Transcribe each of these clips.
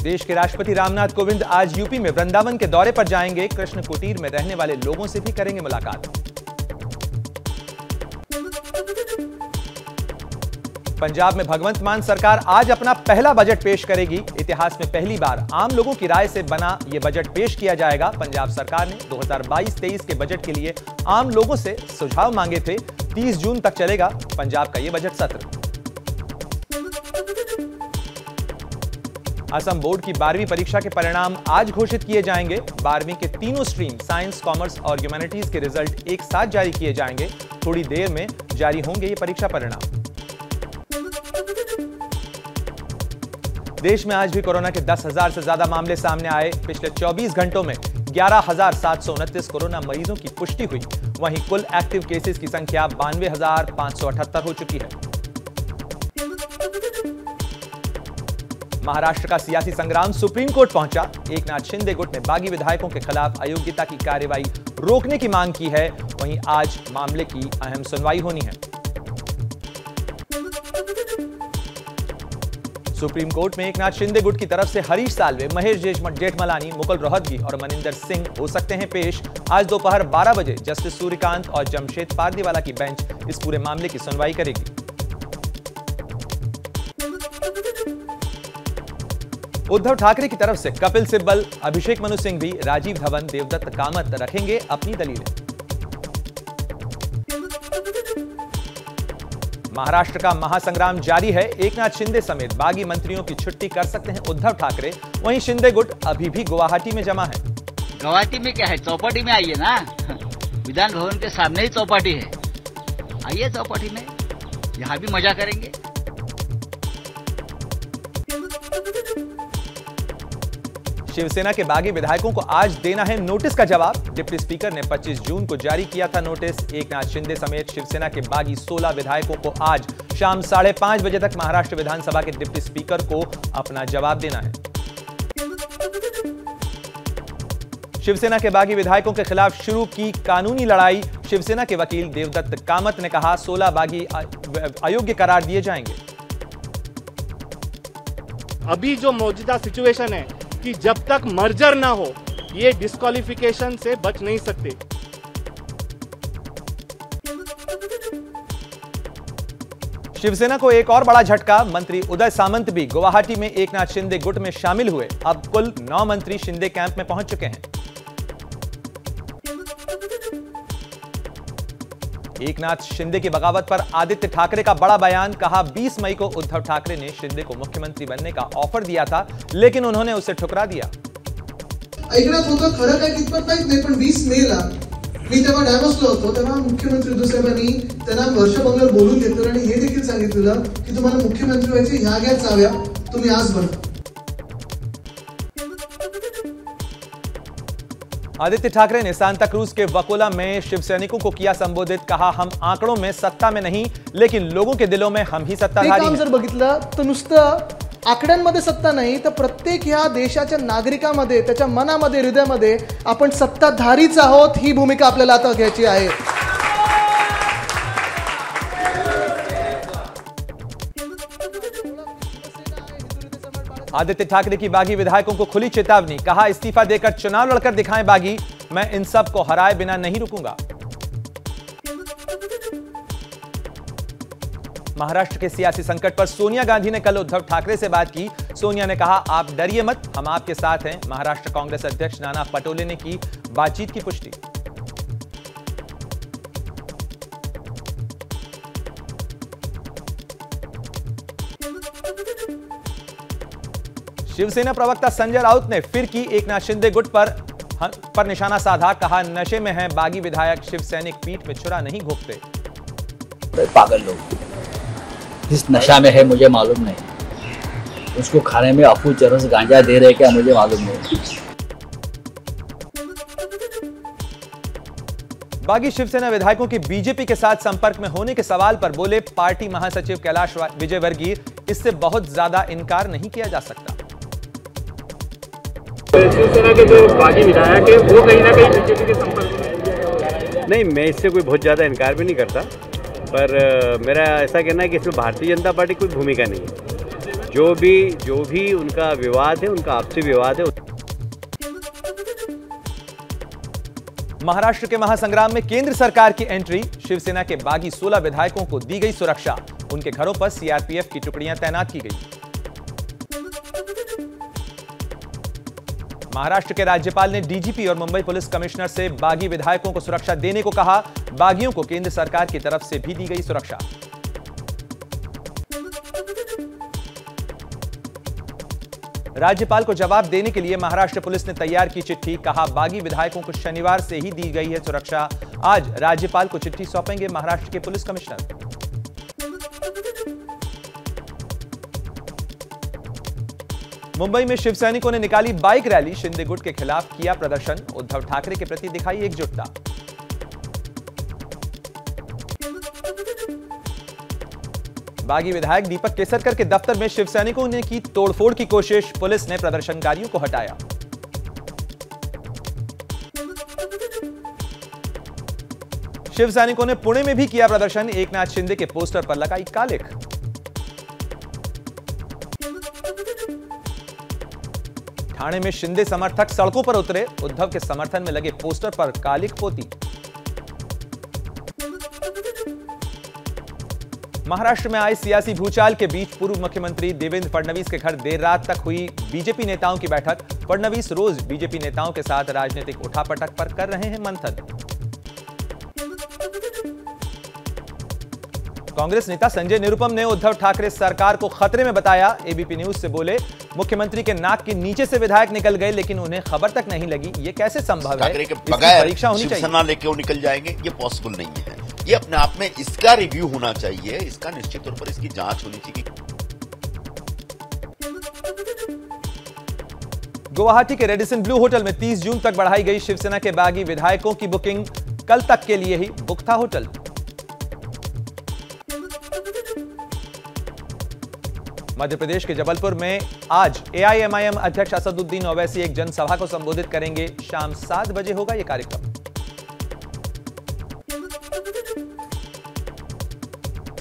देश के राष्ट्रपति रामनाथ कोविंद आज यूपी में वृंदावन के दौरे पर जाएंगे। कृष्ण कुटीर में रहने वाले लोगों से भी करेंगे मुलाकात। पंजाब में भगवंत मान सरकार आज अपना पहला बजट पेश करेगी। इतिहास में पहली बार आम लोगों की राय से बना यह बजट पेश किया जाएगा। पंजाब सरकार ने 2022-23 के बजट के लिए आम लोगों से सुझाव मांगे थे। 30 जून तक चलेगा पंजाब का यह बजट सत्र। असम बोर्ड की 12वीं परीक्षा के परिणाम आज घोषित किए जाएंगे। 12वीं के तीनों स्ट्रीम साइंस, कॉमर्स और ह्यूमैनिटीज के रिजल्ट एक साथ जारी किए जाएंगे। थोड़ी देर में जारी होंगे ये परीक्षा परिणाम। देश में आज भी कोरोना के 10,000 से ज्यादा मामले सामने आए। पिछले 24 घंटों में 11,729 कोरोना मरीजों की पुष्टि हुई। वहीं कुल एक्टिव केसेस की संख्या 92,578 हो चुकी है। महाराष्ट्र का सियासी संग्राम सुप्रीम कोर्ट पहुंचा। एकनाथ शिंदे गुट ने बागी विधायकों के खिलाफ अयोग्यता की कार्रवाई रोकने की मांग की है। वहीं आज मामले की अहम सुनवाई होनी है। सुप्रीम कोर्ट में एकनाथ शिंदे गुट की तरफ से हरीश साल्वे, महेश जेठमलानी, मुकुल रोहतगी और मनिंदर सिंह हो सकते हैं पेश। आज दोपहर 12 बजे जस्टिस सूर्यकांत और जमशेद पारदीवाला की बेंच इस पूरे मामले की सुनवाई करेगी। उद्धव ठाकरे की तरफ से कपिल सिब्बल, अभिषेक मनु सिंघवी, राजीव धवन, देवदत्त कामत रखेंगे अपनी दलीलें। महाराष्ट्र का महासंग्राम जारी है। एकनाथ शिंदे समेत बागी मंत्रियों की छुट्टी कर सकते हैं उद्धव ठाकरे। वहीं शिंदे गुट अभी भी गुवाहाटी में जमा है। गुवाहाटी में क्या है, चौपाटी में आइए ना। विधान भवन के सामने ही चौपाटी है, आइए चौपाटी में, यहाँ भी मजा करेंगे। शिवसेना के बागी विधायकों को आज देना है नोटिस का जवाब। डिप्टी स्पीकर ने 25 जून को जारी किया था नोटिस। एकनाथ शिंदे समेत शिवसेना के बागी 16 विधायकों को आज शाम 5:30 बजे तक महाराष्ट्र विधानसभा के डिप्टी स्पीकर को अपना जवाब देना है। शिवसेना के बागी विधायकों के खिलाफ शुरू की कानूनी लड़ाई। शिवसेना के वकील देवदत्त कामत ने कहा 16 बागी अयोग्य करार दिए जाएंगे। अभी जो मौजूदा सिचुएशन है कि जब तक मर्जर ना हो ये डिस्क्वालिफिकेशन से बच नहीं सकते। शिवसेना को एक और बड़ा झटका। मंत्री उदय सामंत भी गुवाहाटी में एकनाथ शिंदे गुट में शामिल हुए। अब कुल 9 मंत्री शिंदे कैंप में पहुंच चुके हैं। एकनाथ शिंदे की बगावत पर आदित्य ठाकरे का बड़ा बयान। कहा 20 मई को उद्धव ठाकरे ने शिंदे को मुख्यमंत्री बनने का ऑफर दिया था, लेकिन उन्होंने उसे ठुकरा दिया। ऐकण्यात होतं, खरं काय कितपत माहित नाही, पण 20 मेला मी तेव्हा डायव्हर्सला होतो। तेव्हा मुख्यमंत्री उद्धव साहेबांनी त्यांना वर्ष बंगल्यावर बोलून घेतलं आणि हे देखील सांगितलं की तुम्हाला मुख्यमंत्री व्हायचे ह्या घ्या चाव्या, तुम्ही आज बना। आदित्य ठाकरे ने सांता क्रूज के वकोला में शिवसैनिकों को किया संबोधित। कहा हम आंकड़ों में सत्ता में नहीं, लेकिन लोगों के दिलों में हम ही सत्ताधारी हैं। जर बघितलं तर नुसतं आकड्यांमध्ये सत्ता नाही, तर प्रत्येक ह्या देशाच्या नागरिकांमध्ये, त्याच्या मनामध्ये, हृदयामध्ये आपण सत्ताधारीच आहोत, ही भूमिका आपल्याला आता घ्यायची आहे। आदित्य ठाकरे की बागी विधायकों को खुली चेतावनी। कहा इस्तीफा देकर चुनाव लड़कर दिखाएं बागी, मैं इन सब को हराए बिना नहीं रुकूंगा। महाराष्ट्र के सियासी संकट पर सोनिया गांधी ने कल उद्धव ठाकरे से बात की। सोनिया ने कहा आप डरिए मत, हम आपके साथ हैं। महाराष्ट्र कांग्रेस अध्यक्ष नाना पटोले ने की बातचीत की पुष्टि। शिवसेना प्रवक्ता संजय राउत ने फिर की एकनाथ शिंदे गुट पर निशाना साधा। कहा नशे में हैं बागी विधायक, शिव सैनिक पीठ में छुरा नहीं घोंपते। पागल लोग, जिस नशा में है मुझे मालूम नहीं, उसको खाने में अफू चरस गांजा दे रहे क्या मुझे मालूम नहीं। बागी शिवसेना विधायकों के बीजेपी के साथ संपर्क में होने के सवाल पर बोले पार्टी महासचिव कैलाश विजयवर्गीय, इससे बहुत ज्यादा इनकार नहीं किया जा सकता। शिवसेना के जो बागी विधायक है वो कहीं ना कहीं बीजेपी के संपर्क में नहीं, मैं इससे कोई बहुत ज़्यादा इनकार भी नहीं करता, पर मेरा ऐसा कहना है कि इसमें भारतीय जनता पार्टी कोई भूमिका नहीं है। जो भी उनका विवाद है, उनका आपसी विवाद है। महाराष्ट्र के महासंग्राम में केंद्र सरकार की एंट्री, शिवसेना के बागी 16 विधायकों को दी गई सुरक्षा, उनके घरों पर सीआरपीएफ की टुकड़ियां तैनात की गई। महाराष्ट्र के राज्यपाल ने डीजीपी और मुंबई पुलिस कमिश्नर से बागी विधायकों को सुरक्षा देने को कहा, बागियों को केंद्र सरकार की तरफ से भी दी गई सुरक्षा। राज्यपाल को जवाब देने के लिए महाराष्ट्र पुलिस ने तैयार की चिट्ठी, कहा बागी विधायकों को शनिवार से ही दी गई है सुरक्षा। आज राज्यपाल को चिट्ठी सौंपेंगे महाराष्ट्र के पुलिस कमिश्नर। मुंबई में शिव सैनिकों ने निकाली बाइक रैली, शिंदे गुट के खिलाफ किया प्रदर्शन, उद्धव ठाकरे के प्रति दिखाई एकजुटता। बागी विधायक दीपक केसरकर के दफ्तर में शिव सैनिकों ने की तोड़फोड़ की कोशिश, पुलिस ने प्रदर्शनकारियों को हटाया। शिव सैनिकों ने पुणे में भी किया प्रदर्शन, एकनाथ शिंदे के पोस्टर पर लगाई कालिख। ठाणे में शिंदे समर्थक सड़कों पर उतरे, उद्धव के समर्थन में लगे पोस्टर पर कालिख पोती। महाराष्ट्र में आए सियासी भूचाल के बीच पूर्व मुख्यमंत्री देवेंद्र फडणवीस के घर देर रात तक हुई बीजेपी नेताओं की बैठक। फडणवीस रोज बीजेपी नेताओं के साथ राजनीतिक उठापटक पर कर रहे हैं मंथन। कांग्रेस नेता संजय निरुपम ने उद्धव ठाकरे सरकार को खतरे में बताया। एबीपी न्यूज से बोले, मुख्यमंत्री के नाक के नीचे से विधायक निकल गए लेकिन उन्हें खबर तक नहीं लगी, ये कैसे संभव है? इसकी परीक्षा होनी चाहिए। शिवसेना लेके वो निकल जाएंगे, ये पॉसिबल नहीं है। ये अपने आप में इसका रिव्यू होना चाहिए, इसका निश्चित तौर पर इसकी जांच होनी चाहिए। गुवाहाटी के रेडिसन ब्लू होटल में 30 जून तक बढ़ाई गई शिवसेना के बागी विधायकों की बुकिंग, कल तक के लिए ही बुक था होटल। मध्य प्रदेश के जबलपुर में आज एआईएमआईएम अध्यक्ष असदुद्दीन ओवैसी एक जनसभा को संबोधित करेंगे, शाम 7 बजे होगा यह कार्यक्रम।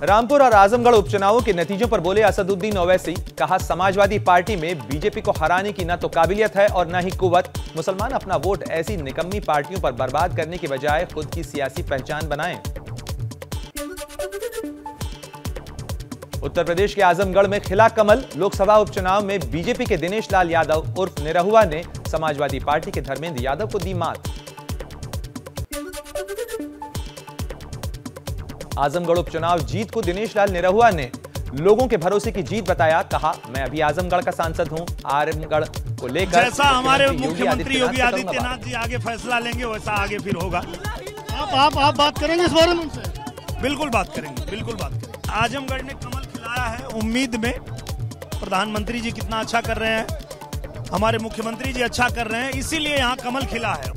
रामपुर और आजमगढ़ उपचुनावों के नतीजों पर बोले असदुद्दीन ओवैसी, कहा समाजवादी पार्टी में बीजेपी को हराने की न तो काबिलियत है और न ही कुव्वत। मुसलमान अपना वोट ऐसी निकम्मी पार्टियों पर बर्बाद करने की बजाय खुद की सियासी पहचान बनाएं। उत्तर प्रदेश के आजमगढ़ में खिला कमल, लोकसभा उपचुनाव में बीजेपी के दिनेश लाल यादव उर्फ निरहुआ ने समाजवादी पार्टी के धर्मेंद्र यादव को दी मात। आजमगढ़ उपचुनाव जीत को दिनेश लाल निरहुआ ने लोगों के भरोसे की जीत बताया, कहा मैं अभी आजमगढ़ का सांसद हूं, आजमगढ़ को लेकर जैसा हमारे मुख्यमंत्री योगी आदित्यनाथ जी आगे फैसला लेंगे वैसा आगे फिर होगा। आप बात करेंगे इस बारे में उनसे? बिल्कुल बात करेंगे, बिल्कुल बात करेंगे। आजमगढ़ ने कमल खिलाया है उम्मीद में। प्रधानमंत्री जी कितना अच्छा कर रहे हैं, हमारे मुख्यमंत्री जी अच्छा कर रहे हैं, इसीलिए यहाँ कमल खिला है।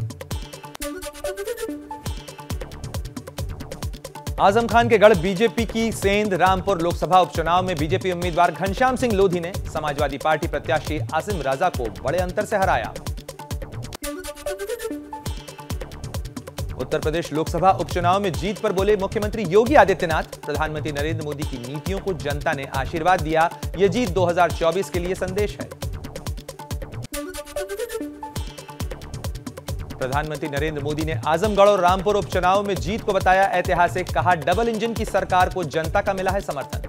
आजम खान के गढ़ बीजेपी की सेंध, रामपुर लोकसभा उपचुनाव में बीजेपी उम्मीदवार घनश्याम सिंह लोधी ने समाजवादी पार्टी प्रत्याशी आसिम राजा को बड़े अंतर से हराया। उत्तर प्रदेश लोकसभा उपचुनाव में जीत पर बोले मुख्यमंत्री योगी आदित्यनाथ, प्रधानमंत्री नरेंद्र मोदी की नीतियों को जनता ने आशीर्वाद दिया, यह जीत 2024 के लिए संदेश है। प्रधानमंत्री नरेंद्र मोदी ने आजमगढ़ और रामपुर उपचुनाव में जीत को बताया ऐतिहासिक, कहा डबल इंजन की सरकार को जनता का मिला है समर्थन।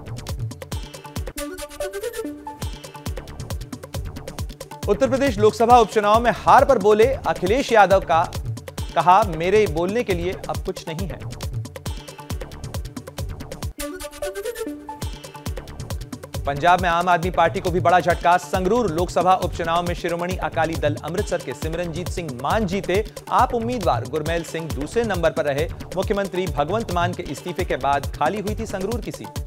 उत्तर प्रदेश लोकसभा उपचुनाव में हार पर बोले अखिलेश यादव का, कहा मेरे बोलने के लिए अब कुछ नहीं है। पंजाब में आम आदमी पार्टी को भी बड़ा झटका, संगरूर लोकसभा उपचुनाव में शिरोमणि अकाली दल अमृतसर के सिमरनजीत सिंह मान जीते, आप उम्मीदवार गुरमेल सिंह दूसरे नंबर पर रहे। मुख्यमंत्री भगवंत मान के इस्तीफे के बाद खाली हुई थी संगरूर की सीट।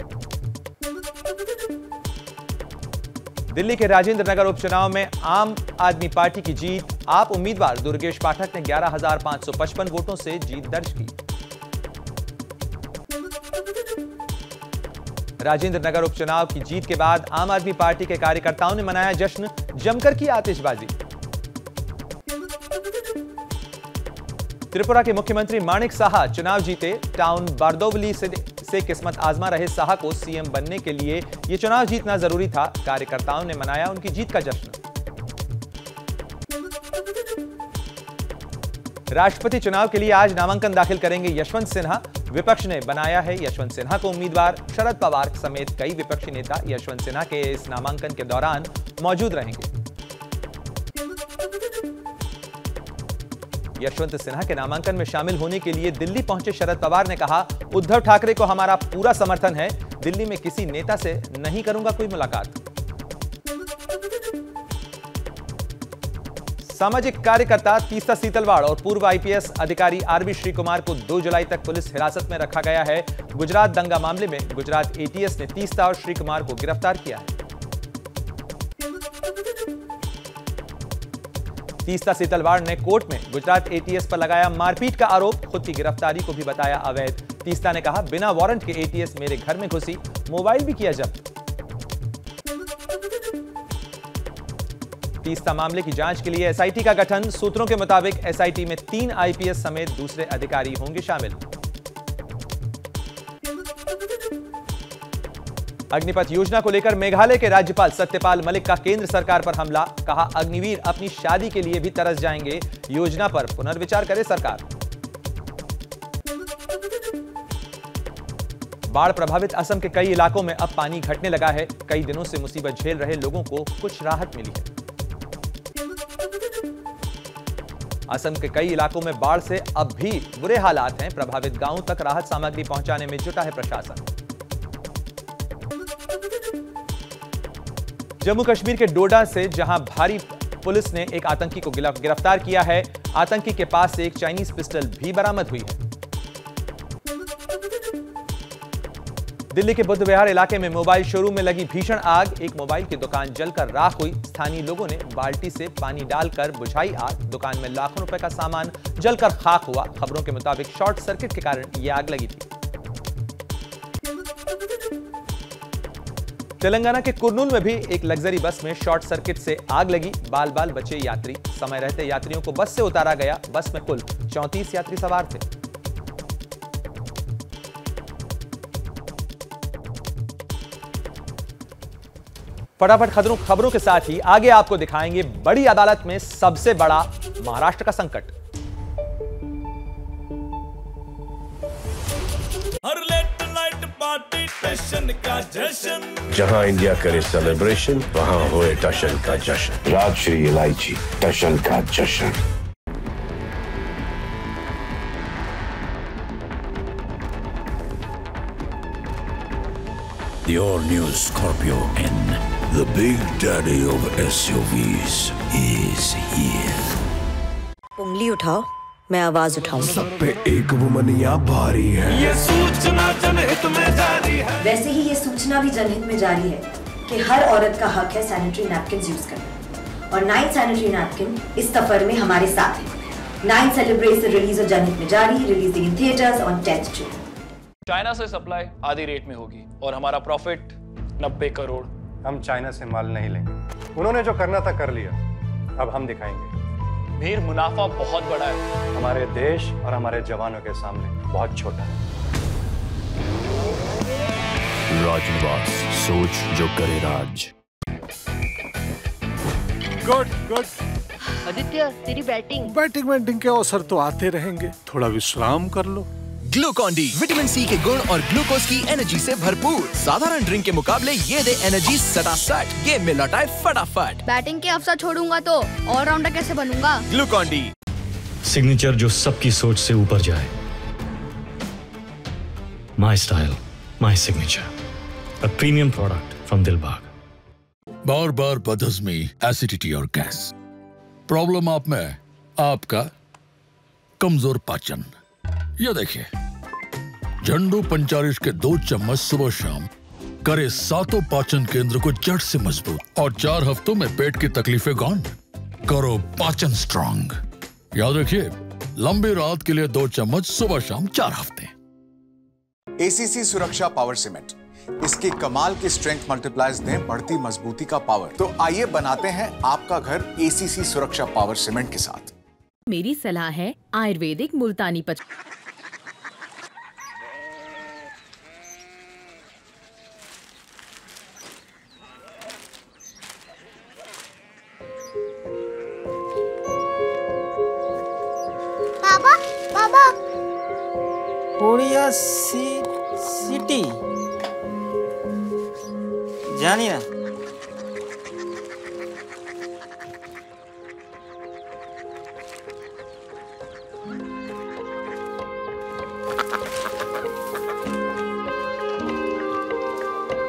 दिल्ली के राजेंद्र नगर उपचुनाव में आम आदमी पार्टी की जीत, आप उम्मीदवार दुर्गेश पाठक ने 11,555 वोटों से जीत दर्ज की। राजेंद्र नगर उपचुनाव की जीत के बाद आम आदमी पार्टी के कार्यकर्ताओं ने मनाया जश्न, जमकर की आतिशबाजी। त्रिपुरा के मुख्यमंत्री माणिक साहा चुनाव जीते, टाउन बारदोवली से किस्मत आजमा रहे शाह को सीएम बनने के लिए ये चुनाव जीतना जरूरी था। कार्यकर्ताओं ने मनाया उनकी जीत का जश्न। राष्ट्रपति चुनाव के लिए आज नामांकन दाखिल करेंगे यशवंत सिन्हा। विपक्ष ने बनाया है यशवंत सिन्हा को उम्मीदवार। शरद पवार समेत कई विपक्षी नेता यशवंत सिन्हा के इस नामांकन के दौरान मौजूद रहेंगे। यशवंत सिन्हा के नामांकन में शामिल होने के लिए दिल्ली पहुंचे शरद पवार ने कहा, उद्धव ठाकरे को हमारा पूरा समर्थन है। दिल्ली में किसी नेता से नहीं करूंगा कोई मुलाकात। सामाजिक कार्यकर्ता तीस्ता सीतलवाड़ और पूर्व आईपीएस अधिकारी आरबी श्रीकुमार को 2 जुलाई तक पुलिस हिरासत में रखा गया है। गुजरात दंगा मामले में गुजरात एटीएस ने तीस्ता और श्रीकुमार को गिरफ्तार किया है। तीस्ता सीतलवाड़ ने कोर्ट में गुजरात एटीएस पर लगाया मारपीट का आरोप। खुद की गिरफ्तारी को भी बताया अवैध। तीस्ता ने कहा, बिना वारंट के एटीएस मेरे घर में घुसी, मोबाइल भी किया जब्त। तीस्ता मामले की जांच के लिए एसआईटी का गठन। सूत्रों के मुताबिक एसआईटी में 3 आईपीएस समेत दूसरे अधिकारी होंगे शामिल। अग्निपथ योजना को लेकर मेघालय के राज्यपाल सत्यपाल मलिक का केंद्र सरकार पर हमला। कहा, अग्निवीर अपनी शादी के लिए भी तरस जाएंगे। योजना पर पुनर्विचार करे सरकार। बाढ़ प्रभावित असम के कई इलाकों में अब पानी घटने लगा है। कई दिनों से मुसीबत झेल रहे लोगों को कुछ राहत मिली है। असम के कई इलाकों में बाढ़ से अब भी बुरे हालात हैं। प्रभावित गांवों तक राहत सामग्री पहुंचाने में जुटा है प्रशासन। जम्मू कश्मीर के डोडा से जहां भारी पुलिस ने एक आतंकी को गिरफ्तार किया है। आतंकी के पास से एक चाइनीज पिस्टल भी बरामद हुई है। दिल्ली के बुद्ध विहार इलाके में मोबाइल शोरूम में लगी भीषण आग। एक मोबाइल की दुकान जलकर राख हुई। स्थानीय लोगों ने बाल्टी से पानी डालकर बुझाई आग। दुकान में लाखों रुपए का सामान जलकर खाक हुआ। खबरों के मुताबिक शॉर्ट सर्किट के कारण यह आग लगी थी। तेलंगाना के कुर्नूल में भी एक लग्जरी बस में शॉर्ट सर्किट से आग लगी। बाल बाल बचे यात्री। समय रहते यात्रियों को बस से उतारा गया। बस में कुल 34 यात्री सवार थे। फटाफट खबरों के साथ ही आगे आपको दिखाएंगे बड़ी अदालत में सबसे बड़ा महाराष्ट्र का संकट। हर लेट नाइट पार्टी टशन का जश्न। जहां इंडिया करे सेलिब्रेशन, वहां होए टशन का जश्न। राजश्री इलायची टशन का जश्न। The all-new Scorpio N, the big daddy of SUVs, is here. उंगली उठाओ, मैं आवाज उठाऊंगी। सब पे एक वुमनिया भारी है। ये सूचना जनहित में जारी है। वैसे ही ये सूचना भी जनहित में जारी है कि हर औरत का हक है सैनिटरी नैपकिन यूज करना। और 9 सैनिटरी नैपकिन इस सफर में हमारे साथ है। 9 सेलिब्रेट्स द रिलीज ऑफ जनहित में जारी, releasing in theatres on 10th June। China से सप्लाई आधी रेट में होगी और हमारा प्रॉफिट 90 करोड़। हम चाइना से माल नहीं लेंगे। उन्होंने जो करना था कर लिया, अब हम दिखाएंगे। भीड़ मुनाफा बहुत बड़ा है। हमारे देश और हमारे जवानों के सामने बहुत छोटा है। राजनिवास, सोच जो करे राज। गुड। आदित्य, तेरी बैटिंग के अवसर तो आते रहेंगे, थोड़ा विश्राम कर लो। ग्लूकॉन-डी विटामिन सी के गुण और ग्लूकोज की एनर्जी से भरपूर। साधारण ड्रिंक के मुकाबले ये दे एनर्जी सटासट। गेम में लौटाए फटाफट। बैटिंग के अवसर छोड़ूंगा तो ऑलराउंडर कैसे बनूंगा? ग्लूकॉन-डी सिग्नेचर जो सबकी सोच से ऊपर जाए। My style, my signature, a premium product from Dilbag. बार बार बदहजमी, एसिडिटी और गैस। प्रॉब्लम आप में, आपका कमजोर पाचन। ये देखिए, झंडू पंचारिश के 2 चम्मच सुबह शाम करे 7 पाचन केंद्र को जड़ से मजबूत और 4 हफ्तों में पेट की तकलीफें गॉन। करो पाचन स्ट्रांग। याद रखिए, लंबी रात के लिए 2 चम्मच सुबह शाम 4 हफ्ते। एसीसी सुरक्षा पावर सीमेंट, इसकी कमाल की स्ट्रेंथ मल्टीप्लायर्स दें बढ़ती मजबूती का पावर। तो आइए बनाते हैं आपका घर एसीसी सुरक्षा पावर सीमेंट के साथ। मेरी सलाह है आयुर्वेदिक मुल्तानी कोरिया सिटी जानी ना।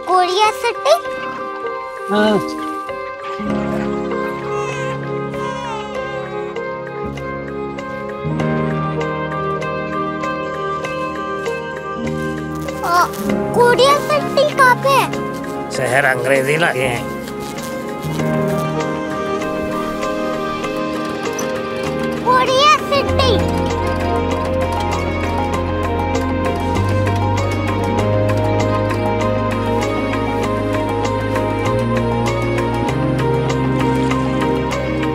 Korea city? हाँ। कोरिया सिटी कहाँ पे है? शहर अंग्रेजी लगे हैं। Korea city.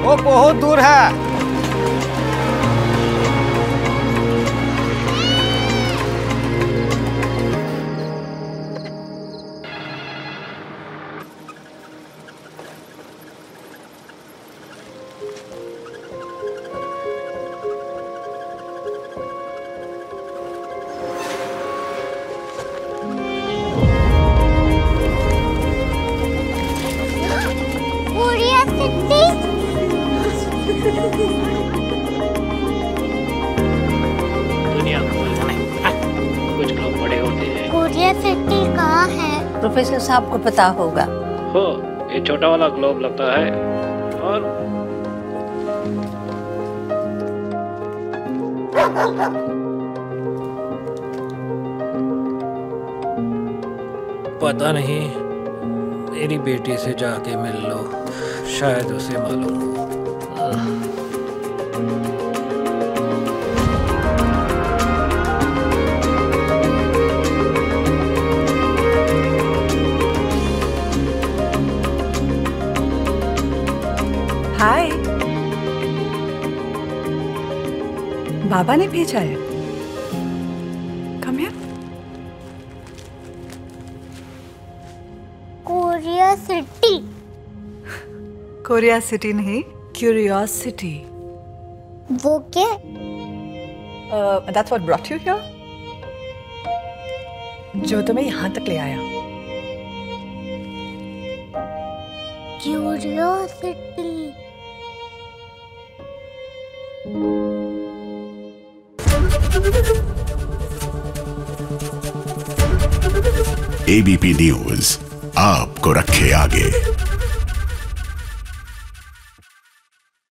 वो बहुत दूर है। Korea city. दुनिया कुछ लोग बड़े होते हैं। कोरिया सिटी कहाँ है? प्रोफेसर साहब को पता होगा। हो, ये छोटा वाला ग्लोब लगता है और पता नहीं, मेरी बेटी से जाके मिल लो, शायद उसे मालूम हो। हाय, बाबा ने भेजा है। Come here. Korea city. Korea city नहीं, क्यूरियोसिटी। वो क्या? That's what brought you here? जो तुम्हें यहाँ तक ले आया। क्यूरियोसिटी। ABP न्यूज आपको रखे आगे।